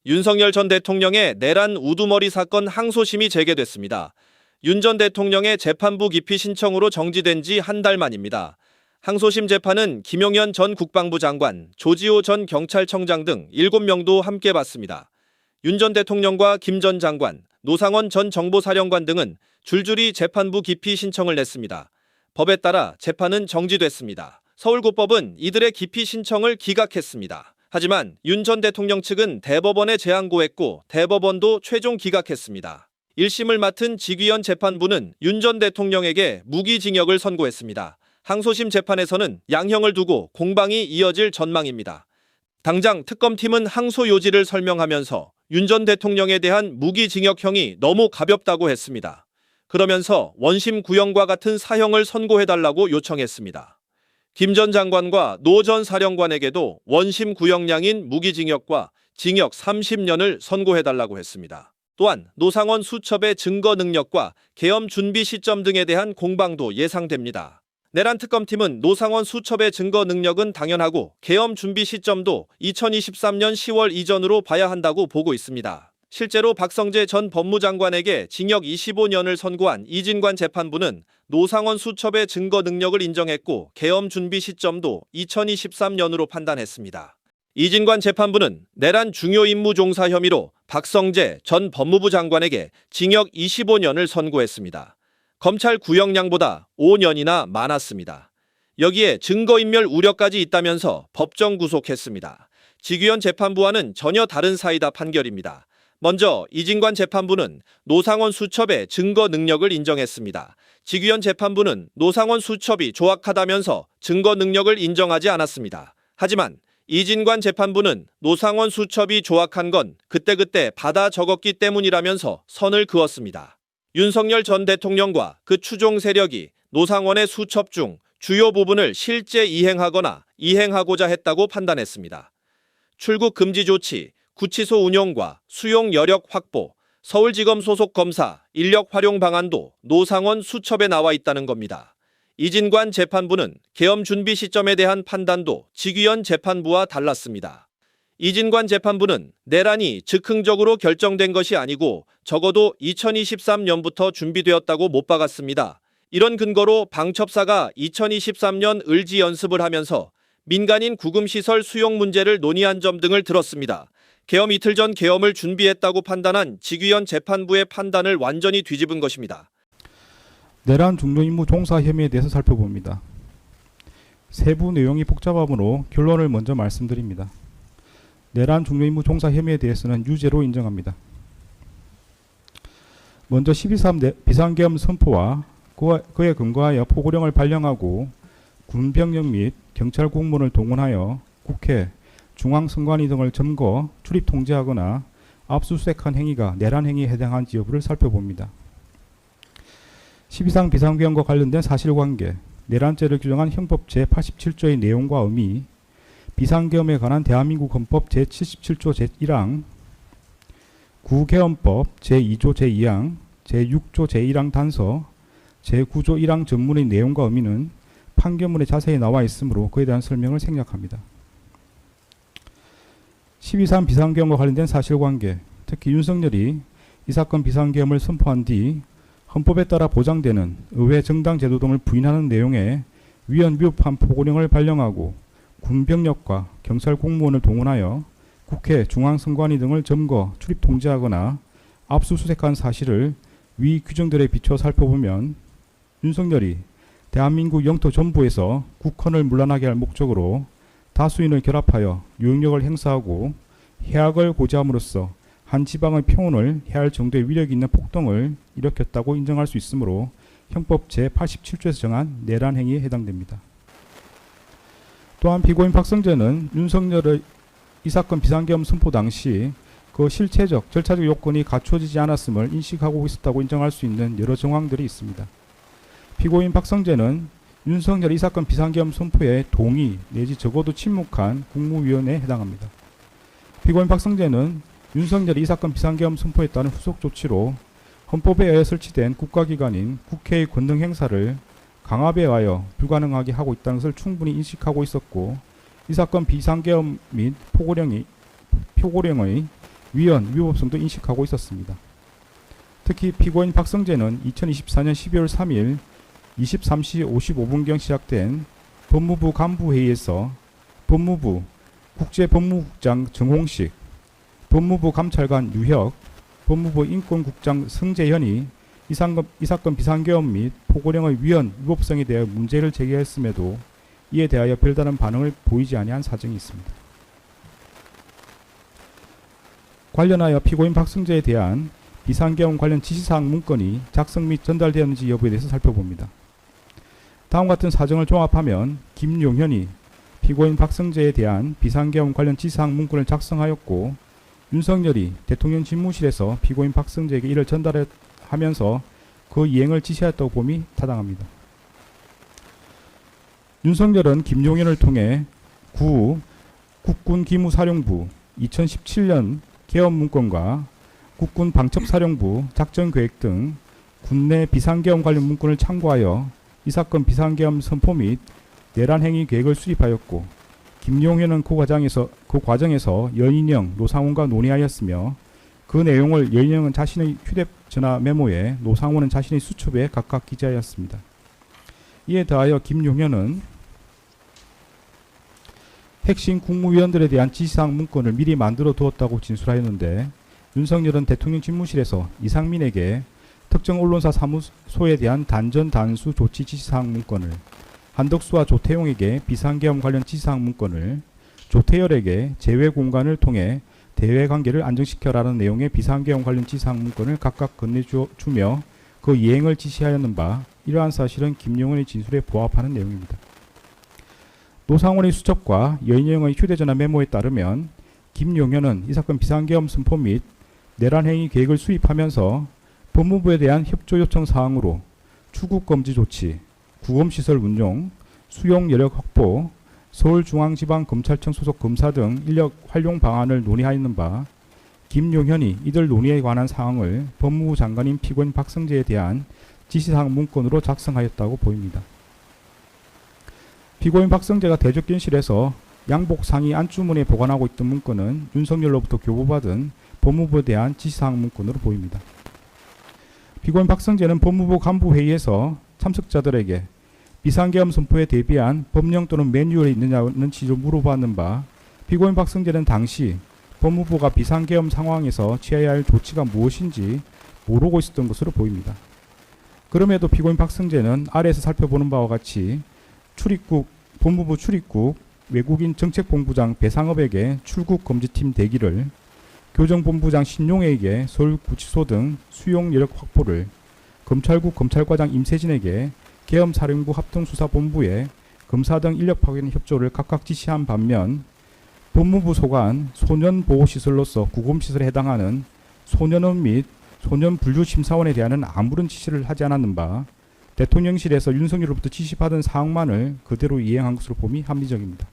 윤석열 전 대통령의 내란 우두머리 사건 항소심이 재개됐습니다. 윤 전 대통령의 재판부 기피 신청으로 정지된 지 한 달 만입니다. 항소심 재판은 김용현 전 국방부 장관, 조지호 전 경찰청장 등 7명도 함께 받습니다. 윤 전 대통령과 김 전 장관, 노상원 전 정보사령관 등은 줄줄이 재판부 기피 신청을 냈습니다. 법에 따라 재판은 정지됐습니다. 서울고법은 이들의 기피 신청을 기각했습니다. 하지만 윤 전 대통령 측은 대법원에 재항고했고 대법원도 최종 기각했습니다. 1심을 맡은 지귀현 재판부는 윤 전 대통령에게 무기징역을 선고했습니다. 항소심 재판에서는 양형을 두고 공방이 이어질 전망입니다. 당장 특검팀은 항소 요지를 설명하면서 윤 전 대통령에 대한 무기징역형이 너무 가볍다고 했습니다. 그러면서 원심 구형과 같은 사형을 선고해달라고 요청했습니다. 김 전 장관과 노 전 사령관에게도 원심 구형량인 무기징역과 징역 30년을 선고해달라고 했습니다. 또한 노상원 수첩의 증거 능력과 계엄 준비 시점 등에 대한 공방도 예상됩니다. 내란 특검팀은 노상원 수첩의 증거 능력은 당연하고 계엄 준비 시점도 2023년 10월 이전으로 봐야 한다고 보고 있습니다. 실제로 박성재 전 법무장관에게 징역 25년을 선고한 이진관 재판부는 노상원 수첩의 증거 능력을 인정했고 계엄 준비 시점도 2023년으로 판단했습니다. 이진관 재판부는 내란 중요 임무 종사 혐의로 박성재 전 법무부 장관에게 징역 25년을 선고했습니다. 검찰 구형량보다 5년이나 많았습니다. 여기에 증거인멸 우려까지 있다면서 법정 구속했습니다. 지귀현 재판부와는 전혀 다른 사이다 판결입니다. 먼저 이진관 재판부는 노상원 수첩의 증거 능력을 인정했습니다. 지귀현 재판부는 노상원 수첩이 조악하다면서 증거 능력을 인정하지 않았습니다. 하지만 이진관 재판부는 노상원 수첩이 조악한 건 그때그때 받아 적었기 때문이라면서 선을 그었습니다. 윤석열 전 대통령과 그 추종 세력이 노상원의 수첩 중 주요 부분을 실제 이행하거나 이행하고자 했다고 판단했습니다. 출국 금지 조치, 구치소 운영과 수용 여력 확보, 서울지검 소속 검사 인력 활용 방안도 노상원 수첩에 나와 있다는 겁니다. 이진관 재판부는 계엄 준비 시점에 대한 판단도 지귀현 재판부와 달랐습니다. 이진관 재판부는 내란이 즉흥적으로 결정된 것이 아니고 적어도 2023년부터 준비되었다고 못 박았습니다. 이런 근거로 방첩사가 2023년 을지 연습을 하면서 민간인 구금시설 수용 문제를 논의한 점 등을 들었습니다. 계엄 이틀 전 계엄을 준비했다고 판단한 지귀현 재판부의 판단을 완전히 뒤집은 것입니다. 내란 중요임무 종사 혐의에 대해서 살펴봅니다. 세부 내용이 복잡하므로 결론을 먼저 말씀드립니다. 내란 중요임무 종사 혐의에 대해서는 유죄로 인정합니다. 먼저 12.3 비상계엄 선포와 그에 근거하여 포고령을 발령하고 군병력 및 경찰 공무원을 동원하여 국회, 중앙선관위 등을 점거, 출입 통제하거나 압수수색한 행위가 내란 행위에 해당하는지 여부를 살펴봅니다. 12상 비상계엄과 관련된 사실관계, 내란죄를 규정한 형법 제87조의 내용과 의미, 비상계엄에 관한 대한민국 헌법 제77조 제1항, 구계엄법 제2조 제2항, 제6조 제1항 단서, 제9조 1항 전문의 내용과 의미는 판결문에 자세히 나와 있으므로 그에 대한 설명을 생략합니다. 12.3 비상계엄과 관련된 사실관계, 특히 윤석열이 이 사건 비상계엄을 선포한 뒤 헌법에 따라 보장되는 의회 정당 제도 등을 부인하는 내용의 위헌 위법한 포고령을 발령하고 군병력과 경찰 공무원을 동원하여 국회, 중앙선관위 등을 점거, 출입 통제하거나 압수수색한 사실을 위 규정들에 비춰 살펴보면 윤석열이 대한민국 영토 전부에서 국헌을 문란하게 할 목적으로 다수인을 결합하여 유능력을 행사하고 해악을 고지함으로써 한 지방의 평온을 해할 정도의 위력이 있는 폭동을 일으켰다고 인정할 수 있으므로 형법 제87조에서 정한 내란 행위에 해당됩니다. 또한 피고인 박성재는 윤석열의 이 사건 비상계엄 선포 당시 그 실체적, 절차적 요건이 갖춰지지 않았음을 인식하고 있었다고 인정할 수 있는 여러 정황들이 있습니다. 피고인 박성재는 윤석열 이 사건 비상계엄 선포에 동의 내지 적어도 침묵한 국무위원에 해당합니다. 피고인 박성재는 윤석열이 이 사건 비상계엄 선포에 따른 후속 조치로 헌법에 의해 설치된 국가기관인 국회의 권능 행사를 강압에 의하여 불가능하게 하고 있다는 것을 충분히 인식하고 있었고 이 사건 비상계엄 및 표고령의 위헌, 위법성도 인식하고 있었습니다. 특히 피고인 박성재는 2024년 12월 3일 23시 55분경 시작된 법무부 간부회의에서 법무부 국제법무국장 정홍식, 법무부 감찰관 유혁, 법무부 인권국장 성재현이 이 사건 비상계엄 및 포고령의 위헌, 위법성에 대해 문제를 제기했음에도 이에 대하여 별다른 반응을 보이지 아니한 사정이 있습니다. 관련하여 피고인 박성재에 대한 비상계엄 관련 지시사항 문건이 작성 및 전달되었는지 여부에 대해서 살펴봅니다. 다음 같은 사정을 종합하면 김용현이 피고인 박성재에 대한 비상계엄 관련 지시사항 문건을 작성하였고 윤석열이 대통령 집무실에서 피고인 박성재에게 이를 전달하면서 그 이행을 지시하였다고 봄이 타당합니다. 윤석열은 김용현을 통해 국군기무사령부 2017년 계엄 문건과 국군 방첩사령부 작전계획 등 군내 비상계엄 관련 문건을 참고하여 이 사건 비상계엄 선포 및 내란행위 계획을 수립하였고 김용현은 그 과정에서 연인영, 노상원과 논의하였으며 그 내용을 연인영은 자신의 휴대전화 메모에, 노상원은 자신의 수첩에 각각 기재하였습니다. 이에 더하여 김용현은 핵심 국무위원들에 대한 지시사항 문건을 미리 만들어 두었다고 진술하였는데 윤석열은 대통령 집무실에서 이상민에게 특정 언론사 사무소에 대한 단전 단수 조치 지시사항 문건을, 한덕수와 조태용에게 비상계엄 관련 지시사항 문건을, 조태열에게 재외 공간을 통해 대외 관계를 안정시켜라는 내용의 비상계엄 관련 지시사항 문건을 각각 건네주며 그 이행을 지시하였는 바 이러한 사실은 김용현의 진술에 부합하는 내용입니다. 노상원의 수첩과 연인영의 휴대전화 메모에 따르면 김용현은 이 사건 비상계엄 선포 및 내란행위 계획을 수립하면서 법무부에 대한 협조 요청 사항으로 출국금지 조치, 구검시설 운용, 수용 여력 확보, 서울중앙지방검찰청 소속 검사 등 인력 활용 방안을 논의하였는 바 김용현이 이들 논의에 관한 사항을 법무부 장관인 피고인 박성재에 대한 지시사항 문건으로 작성하였다고 보입니다. 피고인 박성재가 대적견실에서 양복 상의 안주문에 보관하고 있던 문건은 윤석열로부터 교부받은 법무부에 대한 지시사항 문건으로 보입니다. 피고인 박성재는 법무부 간부회의에서 참석자들에게 비상계엄 선포에 대비한 법령 또는 매뉴얼이 있느냐는 취지로 물어봤는 바 피고인 박성재는 당시 법무부가 비상계엄 상황에서 취해야 할 조치가 무엇인지 모르고 있었던 것으로 보입니다. 그럼에도 피고인 박성재는 아래에서 살펴보는 바와 같이 법무부 출입국 외국인 정책본부장 배상업에게 출국 금지팀 대기를, 교정본부장 신용에게 서울구치소 등 수용 여력 확보를, 검찰국 검찰과장 임세진에게 계엄사령부 합동수사본부에 검사 등 인력 파견 협조를 각각 지시한 반면 법무부 소관 소년보호시설로서 구검시설에 해당하는 소년원 및 소년분류심사원에 대한은 아무런 지시를 하지 않았는 바 대통령실에서 윤석열로부터 지시받은 사항만을 그대로 이행한 것으로 봄이 합리적입니다.